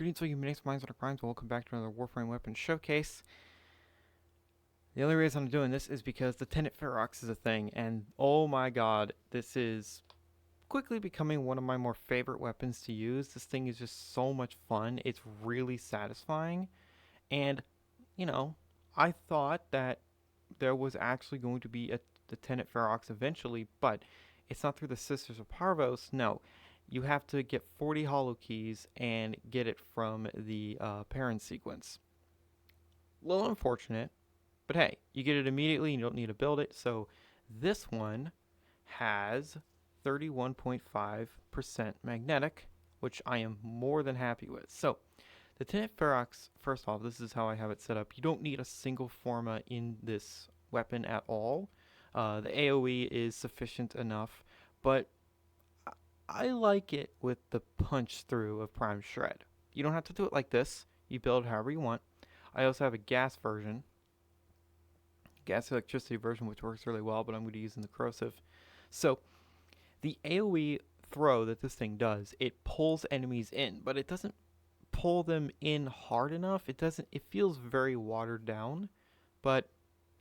Greetings, all you maniacs, minds, and crimes. Welcome back to another Warframe weapon showcase. The only reason I'm doing this is because the Tennet Ferrox is a thing, and oh my god, this is quickly becoming one of my more favorite weapons to use. This thing is just so much fun. It's really satisfying, and you know, I thought that there was actually going to be the Tennet Ferrox eventually, but it's not through the Sisters of Parvos. No, you have to get 40 holo keys and get it from the parent sequence. A little unfortunate, but hey, you get it immediately. You don't need to build it. So this one has 31.5% magnetic, which I am more than happy with. So the Tennet Ferrox, first off, this is how I have it set up. You don't need a single forma in this weapon at all. The AoE is sufficient enough, but I like it with the punch through of Prime Shred. You don't have to do it like this. You build however you want. I also have a gas version, gas electricity version, which works really well, but I'm going to use in the corrosive. So the AoE throw that this thing does, it pulls enemies in, but it doesn't pull them in hard enough. It feels very watered down, but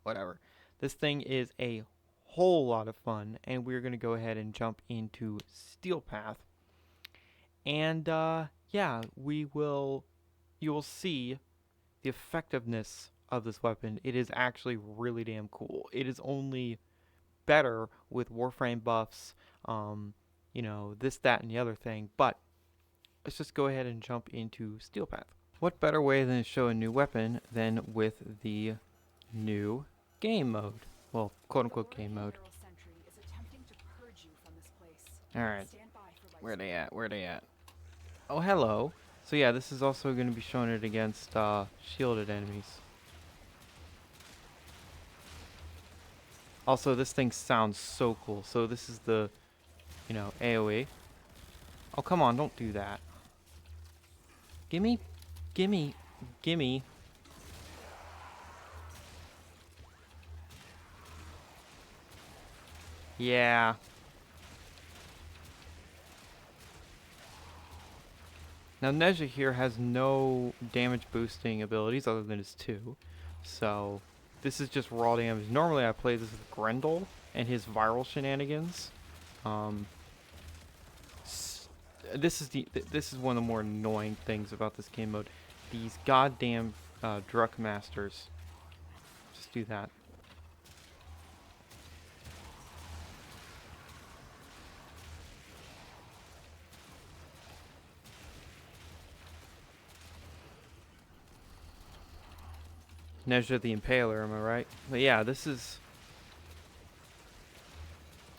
whatever. This thing is a whole lot of fun, and we're going to go ahead and jump into Steel Path. And yeah, you will see the effectiveness of this weapon. It is actually really damn cool. It is only better with Warframe buffs, this, that, and the other thing, but let's just go ahead and jump into Steel Path. What better way than to show a new weapon than with the new game mode? Well, quote-unquote game mode. Alright. Where they at? Where they at? Oh, hello. So yeah, this is also going to be showing it against shielded enemies. Also, this thing sounds so cool. So this is the, AoE. Oh, come on, don't do that. Gimme, gimme, gimme. Yeah. Now, Nezha here has no damage boosting abilities other than his 2. So, this is just raw damage. Normally, I play this with Grendel and his viral shenanigans. This is one of the more annoying things about this game mode. These goddamn Druk Masters. Just do that. Nezha the Impaler, am I right? But yeah, this is...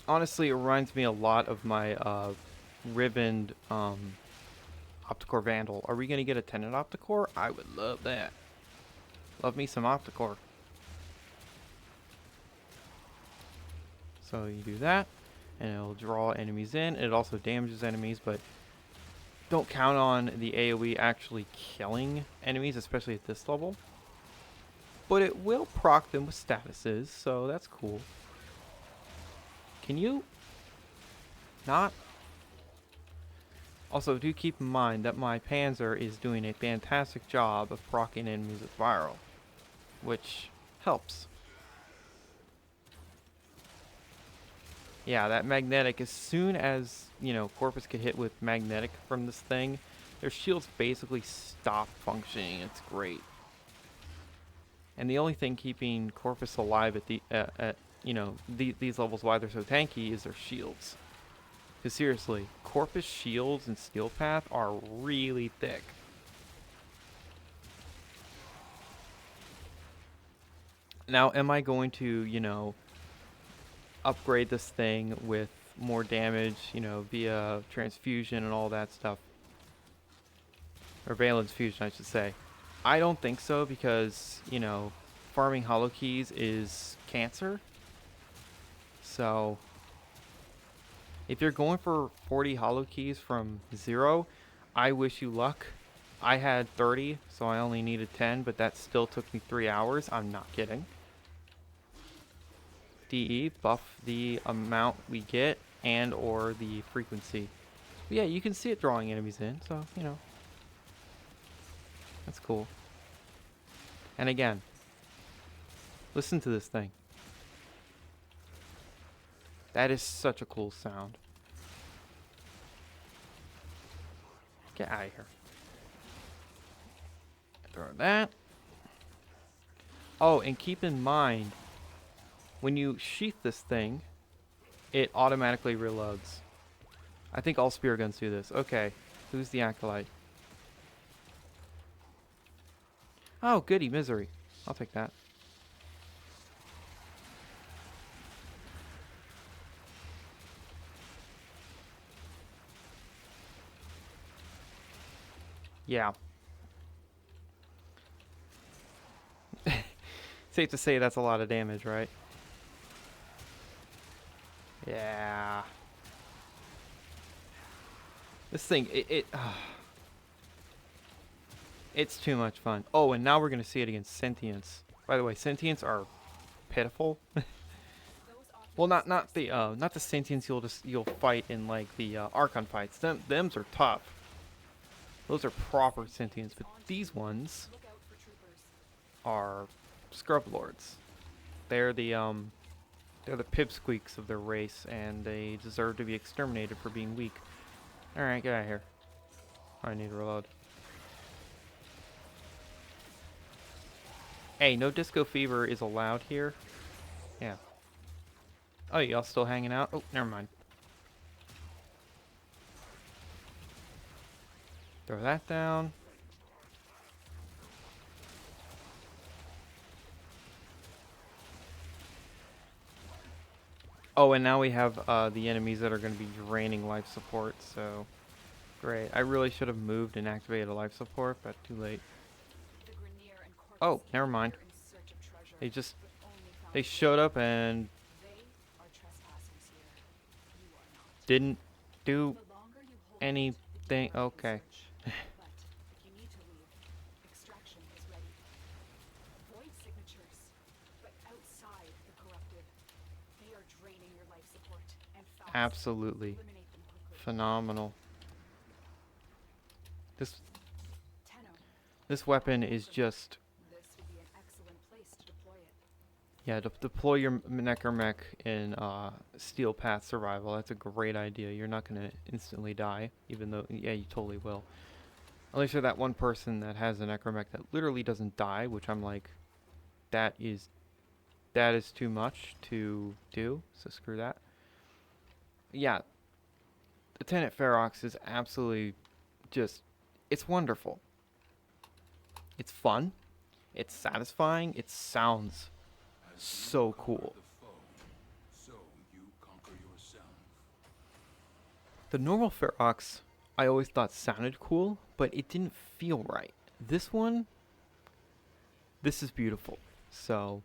Honestly, it reminds me a lot of my ribboned Opticore Vandal. Are we going to get a Tennet Opticore? I would love that. Love me some Opticore. So you do that, and it'll draw enemies in. It also damages enemies, but don't count on the AoE actually killing enemies, especially at this level. But it will proc them with statuses, so that's cool. Can you not? Also, do keep in mind that my Panzer is doing a fantastic job of proccing enemies with viral, which helps. Yeah, that magnetic, as soon as, Corpus get hit with magnetic from this thing, their shields basically stop functioning. It's great. And the only thing keeping Corpus alive at these levels, why they're so tanky, is their shields. Because seriously, Corpus shields in Steel Path are really thick. Now, am I going to, upgrade this thing with more damage, via transfusion and all that stuff? Or valence fusion, I should say. I don't think so, because, farming holo keys is cancer. So, if you're going for 40 holo keys from 0, I wish you luck. I had 30, so I only needed 10, but that still took me 3 hours. I'm not kidding. DE, buff the amount we get and or the frequency. But yeah, you can see it drawing enemies in, so, That's cool. And again, listen to this thing. That is such a cool sound. Get out of here. Throw that. Oh, and keep in mind, when you sheath this thing, it automatically reloads. I think all spear guns do this. Okay, who's the acolyte? Oh, goody, misery. I'll take that. Yeah. Safe to say that's a lot of damage, right? Yeah. This thing, it's too much fun. Oh, and now we're gonna see it against sentients. By the way, sentients are pitiful. Well, not the sentients you'll fight in like the Archon fights. Them's are tough. Those are proper sentients, but these ones are scrub lords. They're the pipsqueaks of their race, and they deserve to be exterminated for being weak. All right, get out of here. I need to reload. Hey, no disco fever is allowed here. Yeah. Oh, y'all still hanging out? Oh, never mind. Throw that down. Oh, and now we have the enemies that are going to be draining life support, so great. I really should have moved and activated a life support, but too late. Oh, never mind. They showed up and didn't do anything. Okay. Absolutely phenomenal. This weapon is just, yeah, deploy your Necromech in Steel Path Survival. That's a great idea. You're not gonna instantly die, even though, yeah, you totally will. Unless you're that one person that has a Necromech that literally doesn't die, which I'm like, that is too much to do, so screw that. Yeah, the Tennet Ferrox is absolutely just, it's wonderful. It's fun. It's satisfying. It sounds so cool. The normal Ferrox, I always thought sounded cool, but it didn't feel right. This one, this is beautiful. So,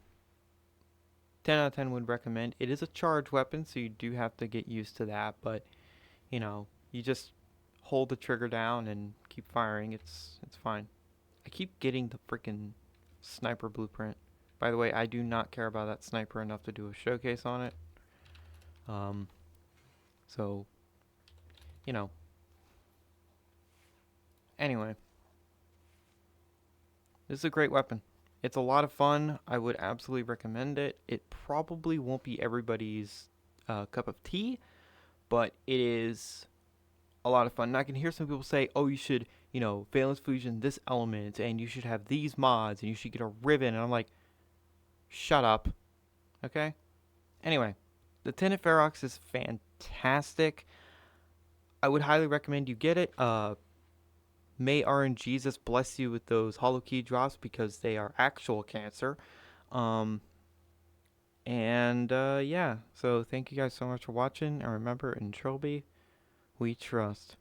10 out of 10 would recommend. It is a charge weapon, so you do have to get used to that, but, you know, you just hold the trigger down and keep firing. It's fine. I keep getting the freaking sniper blueprint. By the way, I do not care about that sniper enough to do a showcase on it. So, you know. Anyway. This is a great weapon. It's a lot of fun. I would absolutely recommend it. It probably won't be everybody's cup of tea, but it is a lot of fun. And I can hear some people say, oh, you should, you know, Valence Fusion this element, and you should have these mods, and you should get a ribbon. And I'm like, shut up. Okay? Anyway, the Tennet Ferrox is fantastic. I would highly recommend you get it. May RNGesus bless you with those hollow key drops because they are actual cancer. Yeah, so thank you guys so much for watching. And remember, in Trilby, we trust.